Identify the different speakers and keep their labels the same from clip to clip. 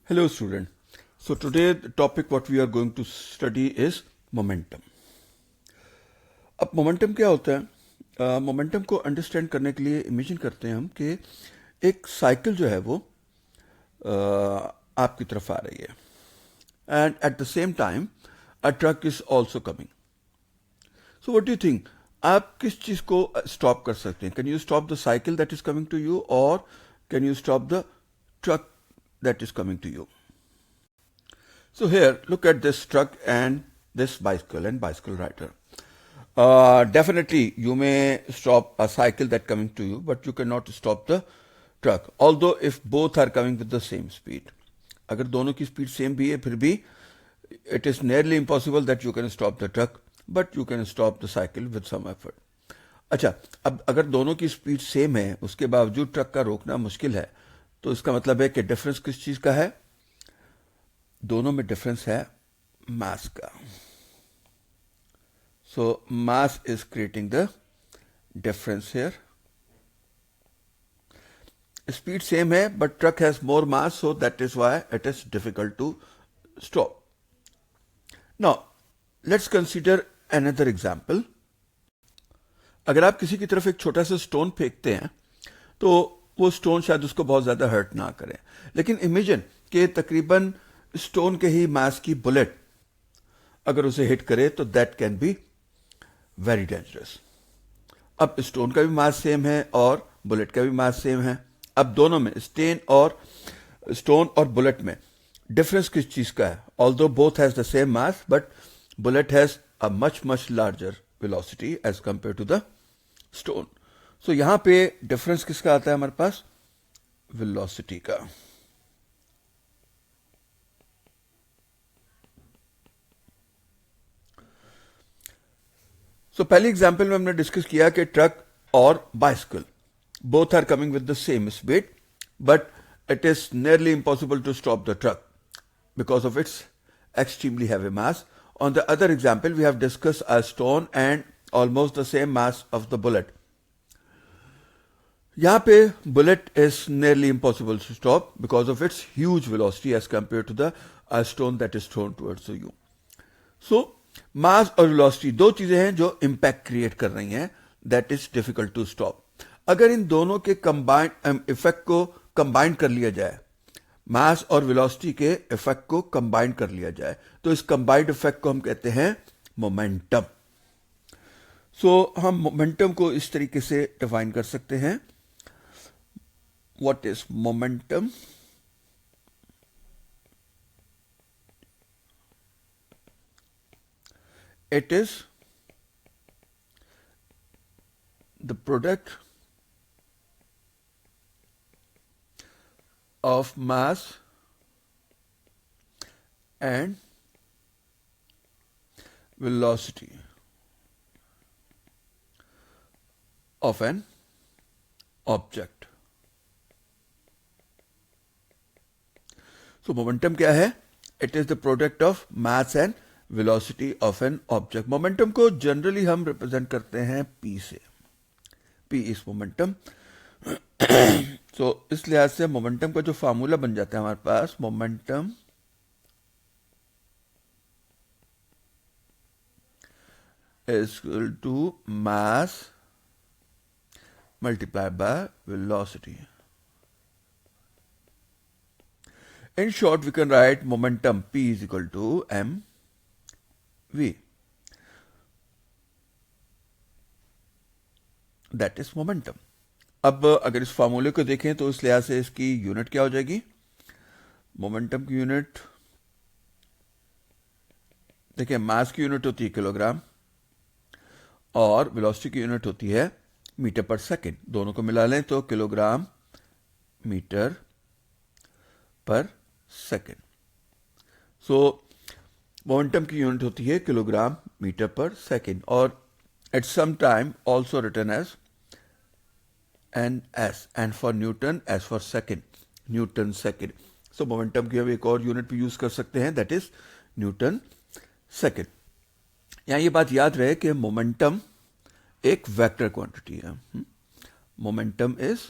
Speaker 1: Hello student. So today the topic what we are going to study is momentum. अब momentum क्या होता है? Momentum को understand करने के लिए इमेजिन करते हैं हम कि एक साइकिल जो है वो आपकी तरफ आ रही है and at the same time a truck is also coming. So what do you think, आप किस चीज को स्टॉप कर सकते हैं? Can you stop the cycle that is coming to you और can you stop the truck that is coming to you? So here, look at this truck and this bicycle and bicycle rider. Definitely, you may stop a cycle that coming to you, but you cannot stop the truck. Although if both are coming with the same speed, अगर दोनों की speed same भी है, फिर भी it is nearly impossible that you can stop the truck, but you can stop the cycle with some effort. अच्छा, अब अगर दोनों की स्पीड सेम है, उसके बावजूद ट्रक का रोकना मुश्किल है, तो इसका मतलब है कि डिफरेंस किस चीज का है? दोनों में डिफरेंस है मास का. So mass is creating the difference here. Speed same है but truck has more mass, so that is why it is difficult to stop. Now let's consider another example. अगर आप किसी की तरफ एक छोटा सा स्टोन फेंकते हैं तो वो स्टोन शायद उसको बहुत ज्यादा हर्ट ना करे, लेकिन इमेजिन कि तकरीबन स्टोन के ही मास की बुलेट अगर उसे हिट करे तो that can be very dangerous. अब स्टोन का भी मास सेम है और बुलेट का भी मास सेम है. अब दोनों में स्टोन और बुलेट में डिफरेंस किस चीज का है? Although both has the same mass, but bullet has a much much larger velocity as compared to the stone. So यहां पे डिफरेंस किसका आता है हमारे पास? वेलोसिटी का. सो पहले एग्जाम्पल में हमने डिस्कस किया कि ट्रक और bicycle both are coming with the same speed, but it is nearly impossible to stop the truck because of its extremely heavy mass. On the other example, we have discussed a stone and almost the same mass of the bullet. यहाँ पे bullet is nearly impossible to stop because of its huge velocity as compared to the stone that is thrown towards you. So मास और velocity दो चीजें हैं जो impact create कर रही हैं, that is difficult to stop. अगर इन दोनों के कंबाइंड इफेक्ट को कंबाइन कर लिया जाए, मास और वेलोसिटी के इफेक्ट को कंबाइन कर लिया जाए, तो इस कंबाइंड इफेक्ट को हम कहते हैं मोमेंटम. सो हम मोमेंटम को इस तरीके से डिफाइन कर सकते हैं. What is momentum? It is the product of mass and velocity of an object. So momentum क्या है? It is the product of mass and velocity of an object. Momentum को जनरली हम रिप्रेजेंट करते हैं P से. P is momentum. सो इस लिहाज से मोमेंटम का जो फार्मूला बन जाता है हमारे पास, momentum is equal to mass multiply by velocity. In short, we can write momentum P is equal to mv. That is momentum. अब अगर इस फार्मूले को देखें तो इस लिहाज से इसकी यूनिट क्या हो जाएगी? मोमेंटम की यूनिट देखिए, मास की यूनिट होती है किलोग्राम और वेलोसिटी की यूनिट होती है मीटर पर सेकेंड. दोनों को मिला लें तो kilogram metre per second. So momentum की यूनिट होती है किलोग्राम मीटर पर सेकेंड और at some time also written as NS, and for newton as for second, newton second. So momentum की हम एक और यूनिट भी यूज कर सकते हैं, दैट इज न्यूटन सेकेंड. यहां ये बात याद रहे कि मोमेंटम एक वेक्टर क्वांटिटी है. Momentum is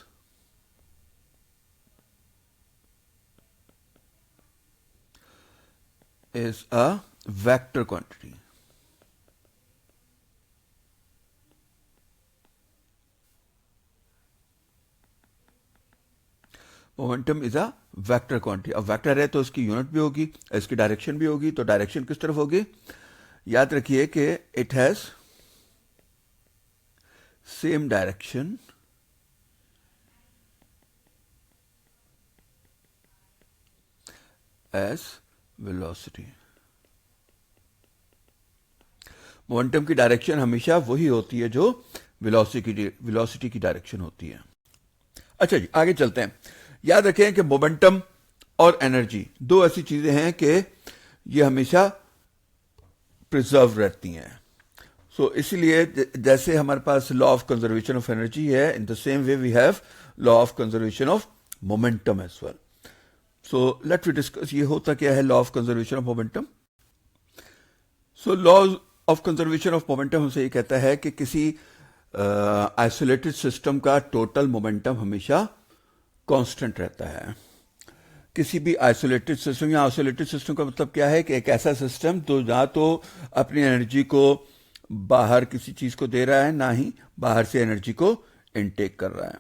Speaker 1: is a vector quantity. Momentum is a vector quantity. अब वेक्टर है तो उसकी यूनिट भी होगी, इसकी डायरेक्शन भी होगी. तो डायरेक्शन किस तरफ होगी? याद रखिए कि it has same direction as velocity. Momentum की डायरेक्शन हमेशा वही होती है जो वेलोसिटी की डायरेक्शन होती है. अच्छा जी, आगे चलते हैं. याद रखें कि मोमेंटम और एनर्जी दो ऐसी चीजें हैं कि ये हमेशा प्रिजर्व रहती हैं. सो इसीलिए जैसे हमारे पास law of conservation of energy है, in the same way we have law of conservation of momentum as well. So let we discuss ये होता क्या है law of conservation of momentum. So law of conservation of momentum हमसे ये कहता है कि किसी आइसोलेटेड सिस्टम का टोटल मोमेंटम हमेशा कांस्टेंट रहता है. किसी भी आइसोलेटेड सिस्टम या आइसोलेटेड सिस्टम का मतलब क्या है कि एक ऐसा सिस्टम तो ना तो अपनी एनर्जी को बाहर किसी चीज को दे रहा है, ना ही बाहर से एनर्जी को इनटेक कर रहा है.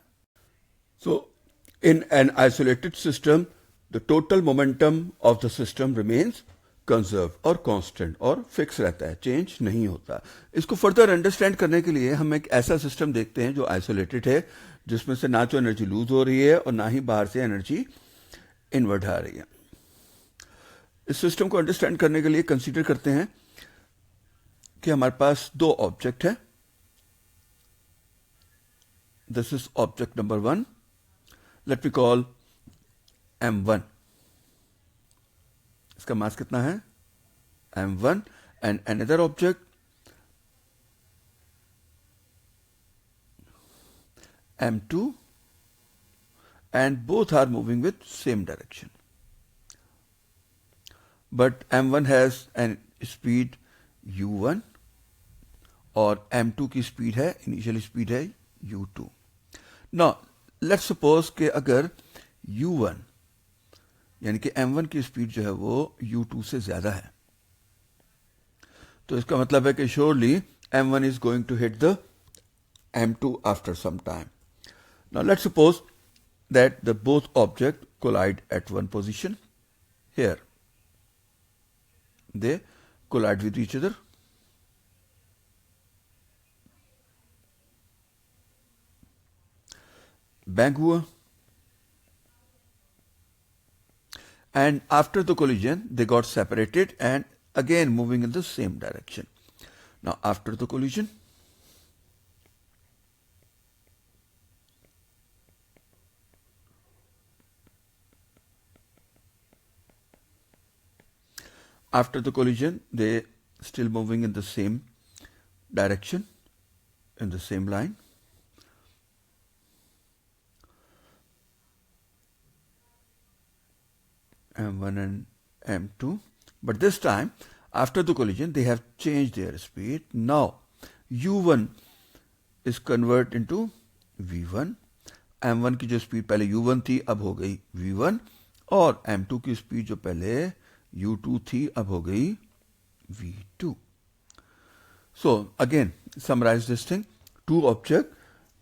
Speaker 1: So in an isolated system the total momentum of the system remains conserve और कांस्टेंट और फिक्स रहता है, चेंज नहीं होता. इसको फर्दर अंडरस्टैंड करने के लिए हम एक ऐसा सिस्टम देखते हैं जो आइसोलेटेड है, जिसमें से ना तो एनर्जी लूज हो रही है और ना ही बाहर से एनर्जी इनवर्ट आ रही है. इस सिस्टम को अंडरस्टैंड करने के लिए कंसीडर करते हैं कि हमारे पास दो ऑब्जेक्ट है. This is object number 1. Let me call m1. इसका मास कितना है? m1. And another object m2, and both are moving with same direction. But m1 has an speed u1 और m2 की स्पीड है, इनिशियल स्पीड है u2. Now let's suppose कि अगर u1 यानी कि m1 की स्पीड जो है वो u2 से ज्यादा है, तो इसका मतलब है कि surely m1 is going to hit the m2 after some time. Now let's suppose that the both objects collide at one position. Here they collide with each other. Bang हुआ. And after the collision they got separated and again moving in the same direction. Now after the collision, they still moving in the same direction, in the same line. m1 and m2, but this time after the collision they have changed their speed. Now u1 is converted into v1. m1 की जो speed पहले u1 थी अब हो गई v1, और m2 की speed जो पहले u2 थी अब हो गई v2. So again summarize this thing. Two objects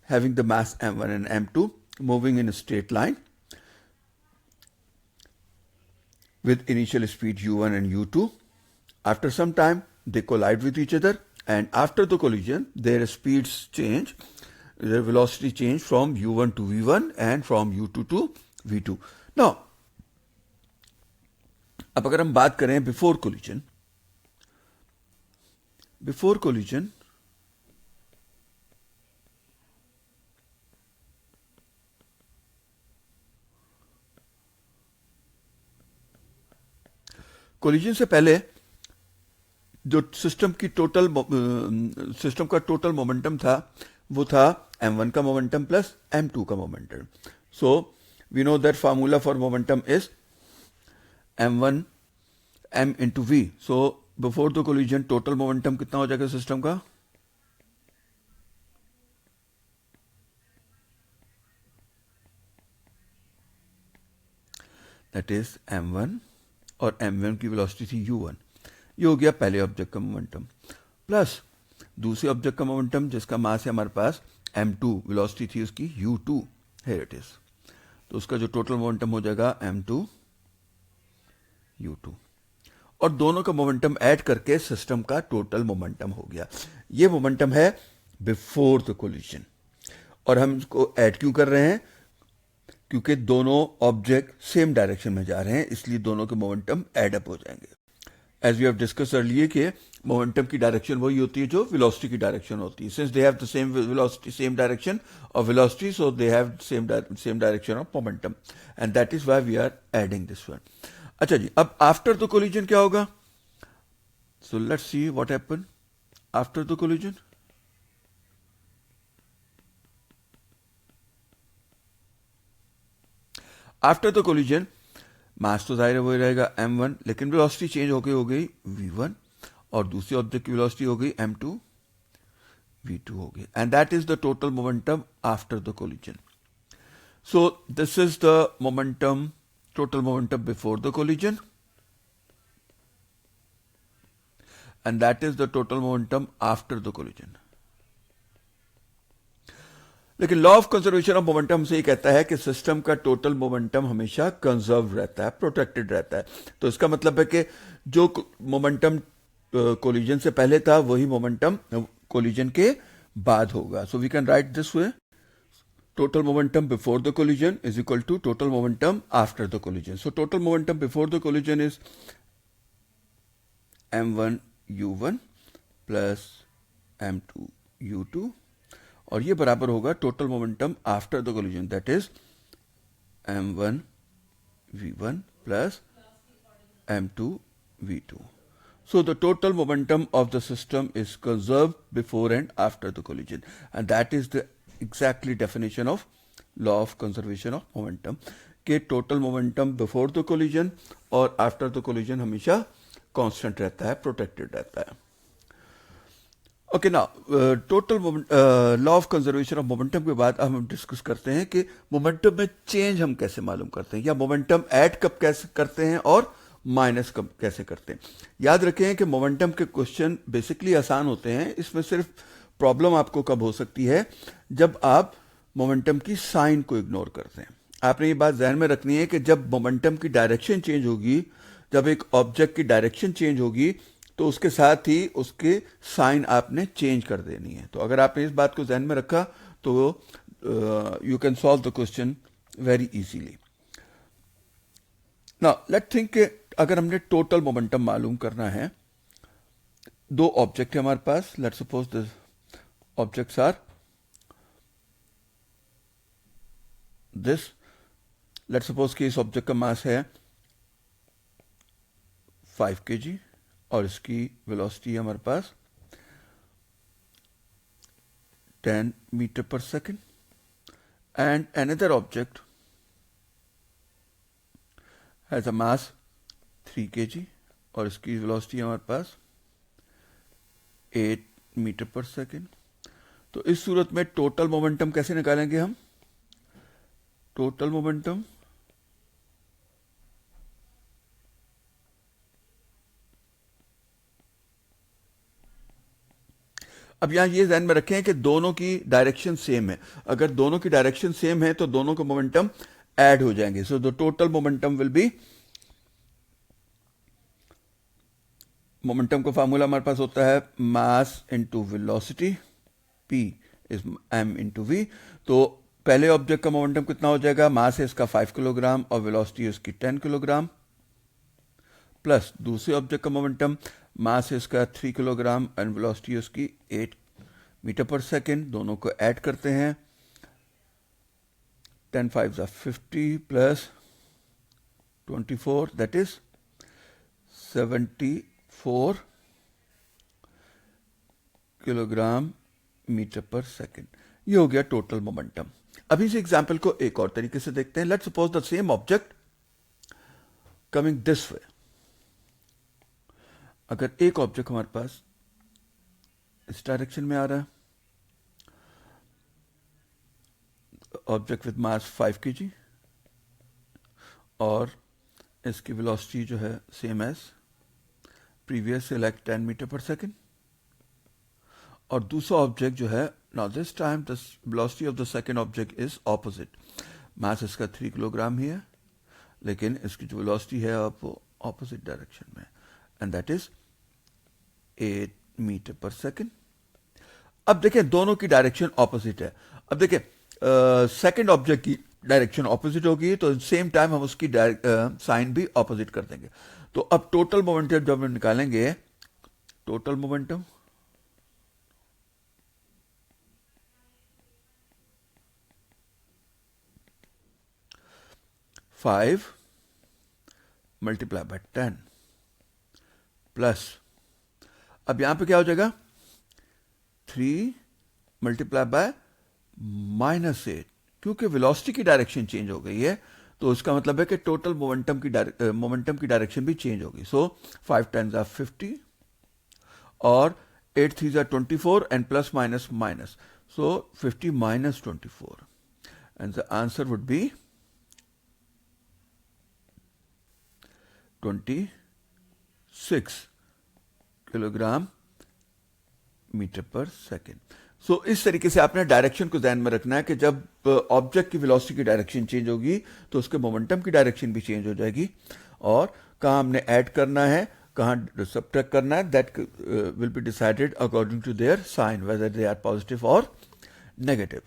Speaker 1: having the mass m1 and m2 moving in a straight line with initial speed u1 and u2. After some time they collide with each other, and after the collision their speeds change, their velocity change from u1 to v1 and from u2 to v2. Now अब अगर हम बात करें before collision, collision से पहले जो system का total momentum था वो था m1 का मोमेंटम प्लस m2 का momentum. So we know that formula for momentum is m1 m into v. So before the collision total momentum कितना हो जाएगा सिस्टम का? दैट इज m1 और m1 की वेलोसिटी थी u1। ये हो गया पहले ऑब्जेक्ट का मोमेंटम, प्लस दूसरे ऑब्जेक्ट का मोमेंटम जिसका मास है हमारे पास m2, वेलोसिटी थी उसकी u2, हियर इट इज। तो उसका जो टोटल मोमेंटम हो जाएगा m2 u2, और दोनों का मोमेंटम ऐड करके सिस्टम का टोटल मोमेंटम हो गया। ये मोमेंटम है बिफोर द कोलिजन, और हम इसको ऐड क्यों कर रहे हैं? क्योंकि दोनों ऑब्जेक्ट सेम डायरेक्शन में जा रहे हैं, इसलिए दोनों के मोमेंटम ऐड अप हो जाएंगे। As we have discuss earlier कि मोमेंटम की डायरेक्शन वही होती है जो वेलोसिटी की डायरेक्शन होती है। Since they have the same velocity, same direction of velocity, so they have same direction of momentum, and that is why we are adding this one. अच्छा जी, अब आफ्टर द कोलिजन क्या होगा? So let's see what happen after the collision. After the collision mass तो जाहिर है वही रहेगा m1, लेकिन वेलोसिटी चेंज हो गई v1, और दूसरी ऑब्जेक्ट की वेलोसिटी हो गई m2 v2 हो गई, and that is the total momentum after the collision. So this is the momentum, total momentum before the collision, and that is the total momentum after the collision. लेकिन law of conservation of momentum से ये कहता है कि system का total momentum हमेशा conserve रहता है, प्रोटेक्टेड रहता है। तो इसका मतलब है कि जो मोमेंटम कोलिजन से पहले था वही मोमेंटम कोलिजन के बाद होगा। So we can write this way, total momentum before the collision is equal to total momentum after the collision. So total momentum before the collision is m1 u1 plus m2 u2, और ये बराबर होगा total momentum after the collision, that is m1 v1 plus m2 v2. So the total momentum of the system is conserved before and after the collision, and that is the exactly definition of law of conservation of momentum, कि total momentum before the collision और after the collision हमेशा constant रहता है, protected रहता है। Okay, now total law of conservation of momentum के बाद हम डिस्कस करते हैं कि मोमेंटम में चेंज हम कैसे मालूम करते हैं, या मोमेंटम ऐड कब कैसे करते हैं और माइनस कब कैसे करते हैं। याद रखें कि मोमेंटम के क्वेश्चन बेसिकली आसान होते हैं, इसमें सिर्फ प्रॉब्लम आपको कब हो सकती है जब आप मोमेंटम की साइन को इग्नोर करते हैं। आपने ये बात ध्यान में रखनी है कि जब मोमेंटम की डायरेक्शन चेंज होगी, जब एक ऑब्जेक्ट की डायरेक्शन चेंज होगी, तो उसके साथ ही उसके साइन आपने चेंज कर देनी है। तो अगर आपने इस बात को ध्यान में रखा तो you can solve the question very easily. Now let think कि अगर हमने टोटल मोमेंटम मालूम करना है, दो ऑब्जेक्ट है हमारे पास, let suppose the objects are this, let suppose कि इस ऑब्जेक्ट का मास है 5 kg और इसकी वेलोसिटी है हमारे पास 10 metre per second, and another object has a mass 3 kg और इसकी वेलोसिटी है हमारे पास 8 मीटर पर सेकेंड। तो इस सूरत में टोटल मोमेंटम कैसे निकालेंगे हम? टोटल मोमेंटम अब यहां ये ध्यान में रखें कि दोनों की डायरेक्शन सेम है। अगर दोनों की डायरेक्शन सेम है तो दोनों के मोमेंटम ऐड हो जाएंगे। So the total momentum will be, momentum का फार्मूला हमारे पास होता है mass into velocity, p is m into v। तो पहले ऑब्जेक्ट का मोमेंटम कितना हो जाएगा? मास है इसका 5 किलोग्राम और वेलोसिटी है उसकी 10 किलोग्राम, प्लस दूसरे ऑब्जेक्ट का मोमेंटम, मास है इसका 3 किलोग्राम एंड वेलोसिटी है उसकी 8 मीटर पर सेकेंड। दोनों को ऐड करते हैं, 10 5 50 plus 24 that is 74 kilogram metre per second. ये हो गया टोटल मोमेंटम। अभी इस एग्जाम्पल को एक और तरीके से देखते हैं। Let's suppose the same object coming this way. अगर एक ऑब्जेक्ट हमारे पास इस डायरेक्शन में आ रहा है, ऑब्जेक्ट विद मास 5 kg और इसकी वेलोसिटी जो है सेम एज प्रीवियस से लाइक 10 मीटर पर सेकेंड, और दूसरा ऑब्जेक्ट जो है, now this time the velocity of the second object is opposite, mass इसका 3 किलोग्राम ही है, लेकिन इसकी जो वेलोसिटी है अब वो ऑपोजिट डायरेक्शन में, and that is 8 metre per second. अब देखें दोनों की डायरेक्शन ऑपोजिट है। अब देखें सेकंड ऑब्जेक्ट की डायरेक्शन ऑपोजिट होगी, तो सेम टाइम हम उसकी साइन भी ऑपोजिट कर देंगे। तो अब टोटल मोमेंटम जब हम निकालेंगे, total momentum five multiply by 10 plus, अब यहां पे क्या हो जाएगा 3 मल्टीप्लाई बाय -8, क्योंकि वेलोसिटी की डायरेक्शन चेंज हो गई है, तो इसका मतलब है कि टोटल मोमेंटम की डायरेक्शन भी चेंज होगी। सो 5 10 are 50 और 8 3 are 24 and plus minus minus, so 50 minus 24 and the answer would be 26 kilogram metre per second. सो इस तरीके से आपने डायरेक्शन को ध्यान में रखना है कि जब ऑब्जेक्ट की वेलोसिटी की डायरेक्शन चेंज होगी तो उसके मोमेंटम की डायरेक्शन भी चेंज हो जाएगी, और कहाँ हमने ऐड करना है, कहाँ सब्ट्रैक्ट करना है, that will be decided according to their sign, whether they are positive और नेगेटिव।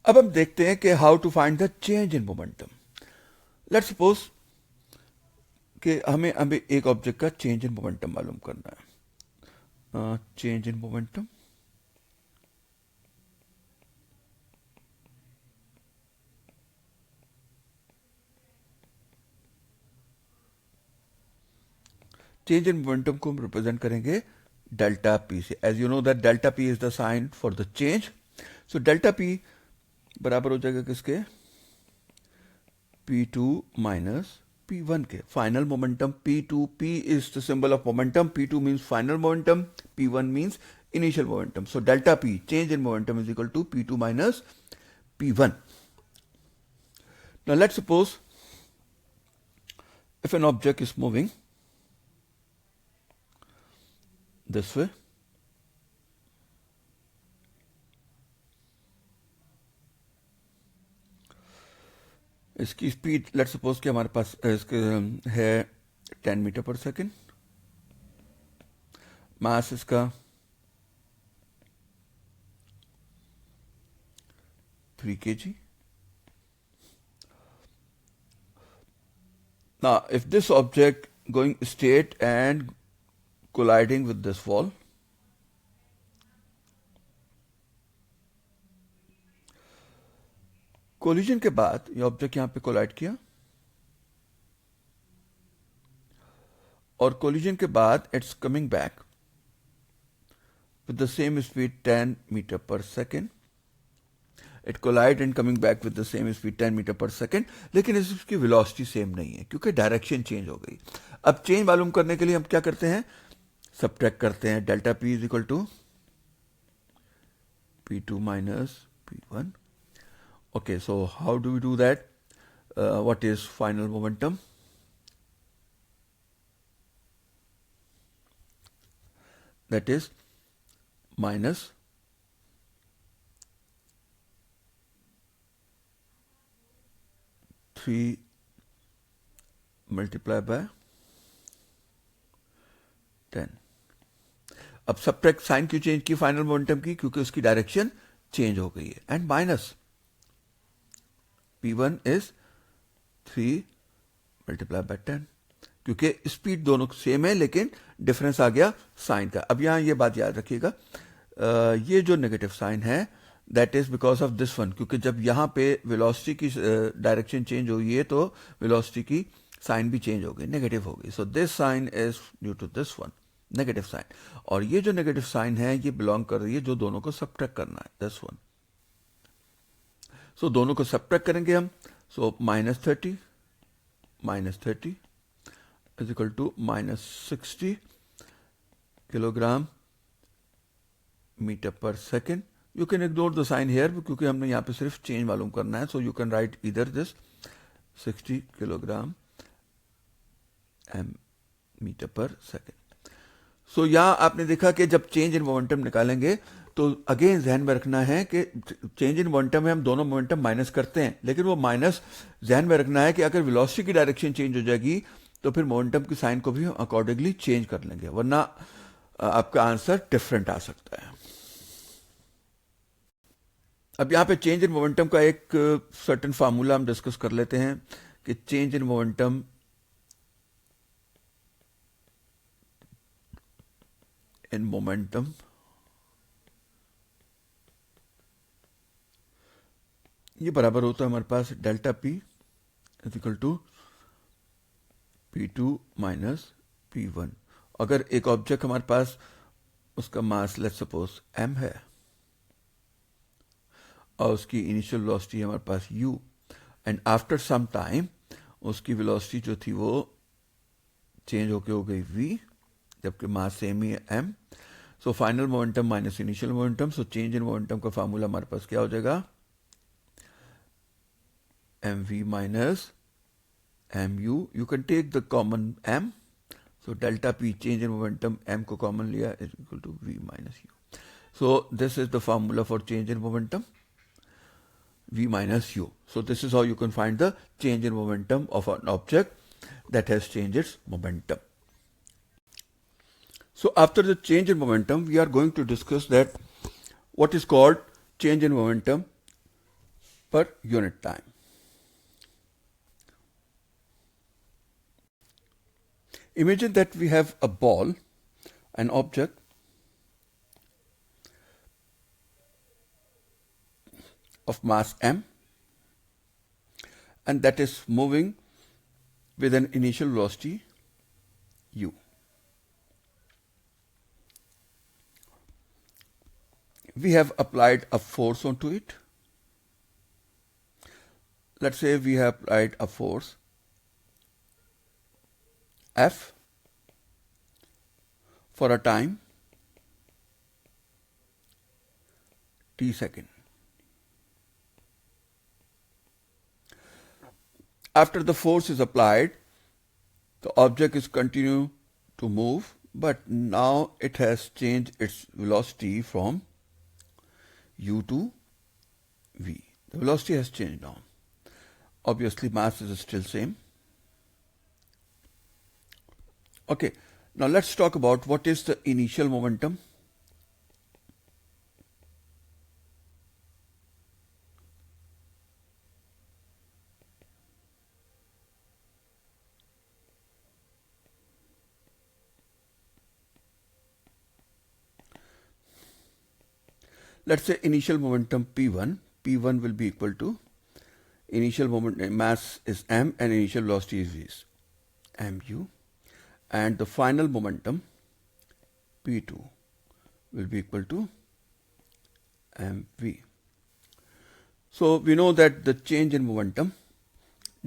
Speaker 1: अब हम देखते हैं कि how to find the change in momentum. Let's suppose कि हमें अभी एक ऑब्जेक्ट का चेंज इन मोमेंटम मालूम करना है। Change in momentum, change in momentum को हम रिप्रेजेंट करेंगे डेल्टा पी से। As you know that delta P is the sign for the change, so delta P बराबर हो जाएगा किसके, P2 माइनस P1 के। Final momentum P2, P is the symbol of momentum, P2 means final momentum, P1 means initial momentum. So delta P, change in momentum, is equal to P2 minus P1. Now let's suppose if an object is moving this way, इसकी speed let's suppose कि हमारे पास इसके है 10 metre per second, मास इसका 3 kg. Now if this object going straight and colliding with this wall, collision के बाद ये object यहां पे कोलाइड किया, और कोलिजन के बाद it's coming back with the same speed 10 metre per second, it collide and coming back with the same speed 10 metre per second, लेकिन इसकी वेलोसिटी सेम नहीं है क्योंकि डायरेक्शन चेंज हो गई। अब चेंज मालूम करने के लिए हम क्या करते हैं, सब्ट्रैक्ट करते हैं। Delta P is equal to P2 minus P1. Okay, so how do we do that? What is final momentum? That is minus three multiplied by 10. अब सब्ट्रैक्ट साइन क्यों चेंज की फाइनल मोमेंटम की, क्योंकि उसकी direction change हो गई है, and minus P1 is 3 multiply by 10, क्योंकि स्पीड दोनों सेम है लेकिन डिफरेंस आ गया साइन का। अब यहां ये बात याद रखिएगा, ये जो नेगेटिव साइन है that is because of this one, क्योंकि जब यहां पे वेलोसिटी की डायरेक्शन चेंज हुई है तो वेलोसिटी की साइन भी चेंज हो गई, नेगेटिव हो गई। So this sign is due to this one negative sign, और ये जो नेगेटिव साइन है ये बिलोंग कर रही है जो दोनों को सब्ट्रैक्ट करना है, दिस वन। सो दोनों को सब्ट्रैक्ट करेंगे हम, so minus thirty is equal to -60 kilogram metre per second. You can ignore the sign here क्योंकि हमने यहाँ पे सिर्फ चेंज मालूम करना है, सो यू कैन राइट इधर this 60 kilogram M metre per second. So यहाँ आपने देखा कि जब चेंज इन मोमेंटम निकालेंगे तो अगेन ध्यान में रखना है कि चेंज इन मोमेंटम में हम दोनों मोमेंटम माइनस करते हैं, लेकिन वो माइनस ध्यान में रखना है कि अगर वेलोसिटी की डायरेक्शन चेंज हो जाएगी तो फिर मोमेंटम की साइन को भी अकॉर्डिंगली चेंज कर लेंगे, वरना आपका आंसर डिफरेंट आ सकता है। अब यहाँ पे चेंज इन मोमेंटम का एक सर्टेन फार्मूला हम डिस्कस कर लेते हैं कि चेंज इन मोमेंटम ये बराबर होता है हमारे पास delta P is equal to P2 minus P1। अगर एक ऑब्जेक्ट हमारे पास उसका मास लेट्स सपोज m है और उसकी इनिशियल वेलोसिटी हमारे पास u, and after some time उसकी वेलोसिटी जो थी वो चेंज होके हो गई v, जबकि मास सेम ही है m। So final momentum minus initial momentum, so change in momentum का फार्मूला हमारे पास क्या हो जाएगा, mv minus mu, you can take the common m, so delta p change in momentum m को common लिया is equal to v minus u. So this is the formula for change in momentum, v minus u. So this is how you can find the change in momentum of an object that has changed its momentum. So after the change in momentum, we are going to discuss that what is called change in momentum per unit time. Imagine that we have a ball, an object, of mass m, and that is moving with an initial velocity u. We have applied a force onto it. Let's say we have applied a force F for a time t second. After the force is applied, the object is continue to move, but now it has changed its velocity from u to v. The velocity has changed now. Obviously, mass is still same. Okay, now let's talk about what is the initial momentum. Let's say initial momentum P1. P1 will be equal to initial moment mass is m and initial velocity is mu, and the final momentum P2 will be equal to mv. So we know that the change in momentum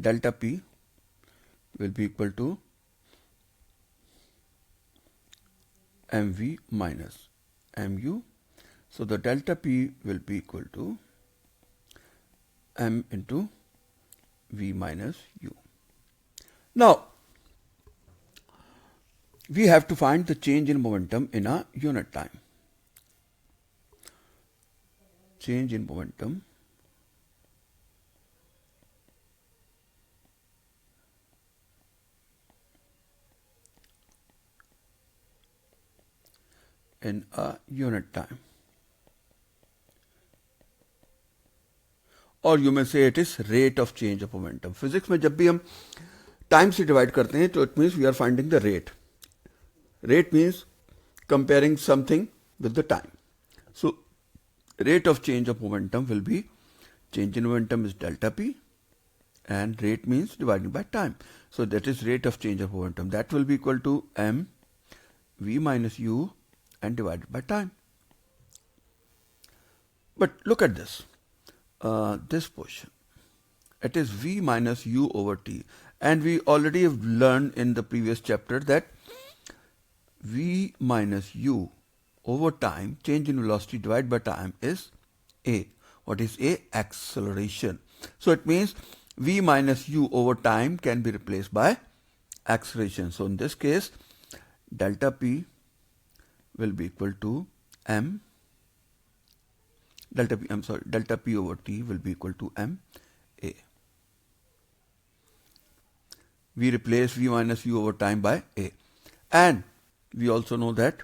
Speaker 1: delta P will be equal to mv minus mu. So the delta P will be equal to m into v minus u. Now we have to find the change in momentum in a unit time. Change in momentum in a unit time, or you may say it is rate of change of momentum. Physics में जब भी हम time से divide करते हैं तो it means we are finding the rate. Rate means comparing something with the time. So rate of change of momentum will be, change in momentum is delta p, and rate means divided by time. So that is rate of change of momentum. That will be equal to m v minus u and divided by time. But look at this. This portion, it is v minus u over t, and we already have learned in the previous chapter that v minus u over time, change in velocity divided by time, is a. What is a? Acceleration. So it means v minus u over time can be replaced by acceleration. So in this case, delta P will be equal to m, delta P over T will be equal to m a. We replace v minus u over time by a. And we also know that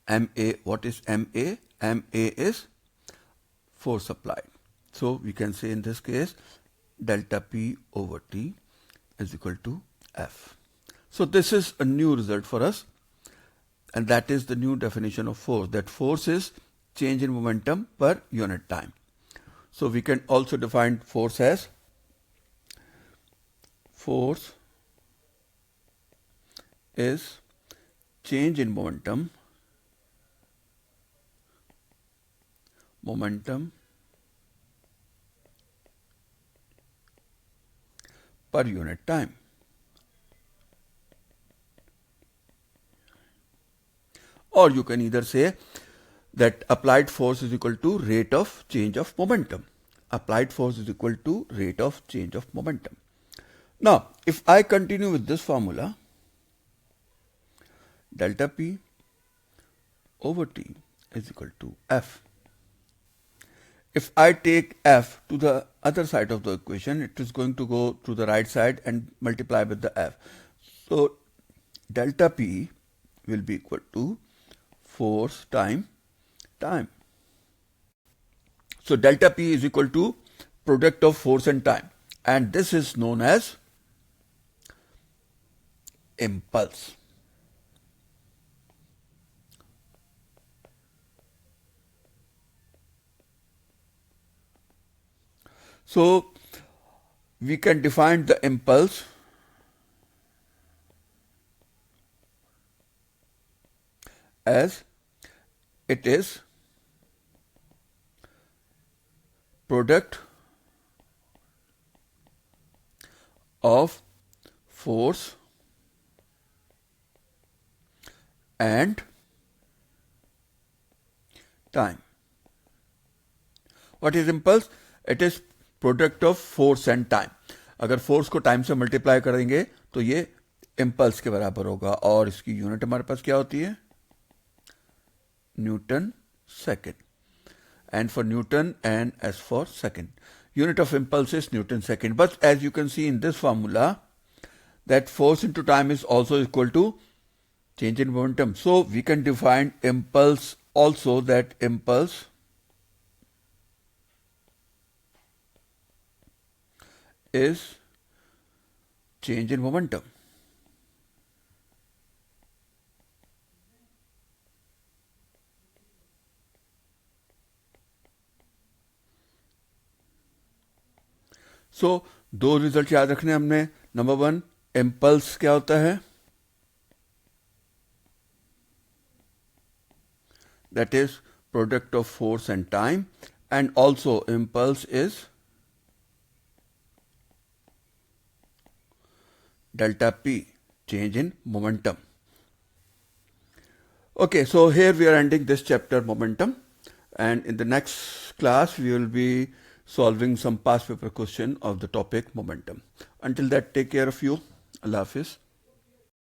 Speaker 1: ma, what is ma? Ma is force applied. So we can say in this case, delta P over T is equal to F. So this is a new result for us, and that is the new definition of force, that force is change in momentum per unit time. So we can also define force as force is change in momentum per unit time. Or you can either say that applied force is equal to rate of change of momentum. Applied force is equal to rate of change of momentum. Now, if I continue with this formula, delta P over T is equal to F. If I take F to the other side of the equation, it is going to go to the right side and multiply with the F. So delta P will be equal to force time time. So delta P is equal to product of force and time, and this is known as impulse. So we can define the impulse as it is product of force and time. What is impulse? It is product of force and time. अगर force को time से multiply करेंगे तो ये impulse के बराबर होगा, और इसकी यूनिट हमारे पास क्या होती है? Newton second. And for Newton and S for second, unit of impulse is Newton second. But as you can see in this formula, that force into time is also equal to change in momentum. So we can define impulse also, that impulse is change in momentum. सो दो result याद रखने हमने. Number one, impulse क्या होता है? That is product of force and time, and also impulse is delta P, change in momentum. Okay, so here we are ending this chapter, momentum, and in the next class we will be solving some past paper question of the topic momentum. Until that, take care of you. Allah Hafiz.